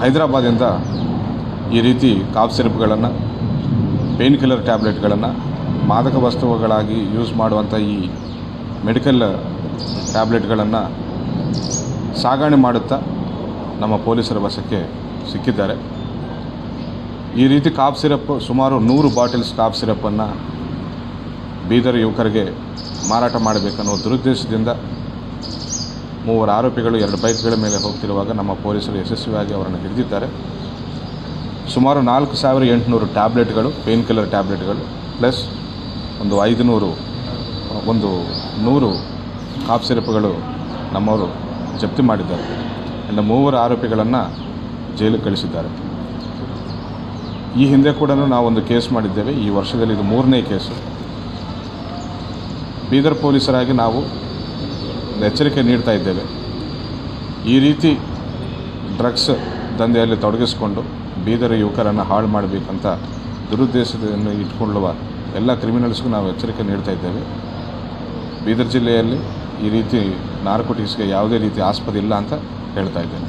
ಹೈದರಾಬಾದಿಂದ ಈ ರೀತಿ calf ಸಿರಪ್ಗಳನ್ನು, pain killer ಟ್ಯಾಬ್ಲೆಟ್ಗಳನ್ನು, ಮಾದಕ ವಸ್ತುಗಳಾಗಿ ಯೂಸ್ ಮಾಡುವಂಥ ಈ ಮೆಡಿಕಲ್ ಟ್ಯಾಬ್ಲೆಟ್ಗಳನ್ನು ಸಾಗಣೆ ಮಾಡುತ್ತಾ ನಮ್ಮ ಪೊಲೀಸರ ವಶಕ್ಕೆ ಸಿಕ್ಕಿದ್ದಾರೆ. ಈ ರೀತಿ ಕಾಫ್ ಸಿರಪ್ ಸುಮಾರು 100 ಬಾಟಲ್ಸ್ ಕಾಫ್ ಸಿರಪ್ಪನ್ನು ಬೀದರ್ ಯುವಕರಿಗೆ ಮಾರಾಟ ಮಾಡಬೇಕನ್ನೋ ದುರುದ್ದೇಶದಿಂದ 3 ಆರೋಪಿಗಳು 2 ಬೈಕ್ಗಳ ಮೇಲೆ ಹೋಗ್ತಿರುವಾಗ ನಮ್ಮ ಪೊಲೀಸರು ಯಶಸ್ವಿಯಾಗಿ ಅವರನ್ನು ಹಿಡಿದಿದ್ದಾರೆ. ಸುಮಾರು 4800 ಟ್ಯಾಬ್ಲೆಟ್ಗಳು, ಪೇನ್ ಕಿಲ್ಲರ್ ಟ್ಯಾಬ್ಲೆಟ್ಗಳು, ಪ್ಲಸ್ ಒಂದು 100 ಕಾಫ್ ಸಿರಪ್ಗಳು ನಮ್ಮವರು ಜಪ್ತಿ ಮಾಡಿದ್ದಾರೆ. ಇನ್ನು 3 ಆರೋಪಿಗಳನ್ನು ಜೈಲಿಗೆ ಕಳಿಸಿದ್ದಾರೆ. ಈ ಹಿಂದೆ ಕೂಡ ನಾವೊಂದು ಕೇಸ್ ಮಾಡಿದ್ದೇವೆ. ಈ ವರ್ಷದಲ್ಲಿ ಇದು 3ನೇ ಕೇಸು. ಬೀದರ್ ಪೊಲೀಸರಾಗಿ ನಾವು ಎಚ್ಚರಿಕೆ ನೀಡ್ತಾ ಇದ್ದೇವೆ. ಈ ರೀತಿ ಡ್ರಗ್ಸ್ ದಂಧೆಯಲ್ಲಿ ತೊಡಗಿಸಿಕೊಂಡು ಬೀದರ್ ಯುವಕರನ್ನು ಹಾಳು ಮಾಡಬೇಕಂತ ದುರುದ್ದೇಶವನ್ನು ಇಟ್ಕೊಳ್ಳುವ ಎಲ್ಲ ಕ್ರಿಮಿನಲ್ಸ್ಗೂ ನಾವು ಎಚ್ಚರಿಕೆ ನೀಡ್ತಾ ಇದ್ದೇವೆ. ಬೀದರ್ ಜಿಲ್ಲೆಯಲ್ಲಿ ಈ ರೀತಿ ನಾರ್ಕೋಟಿಕ್ಸ್ಗೆ ಯಾವುದೇ ರೀತಿ ಆಸ್ಪದ ಇಲ್ಲ ಅಂತ ಹೇಳ್ತಾ ಇದ್ದೇನೆ.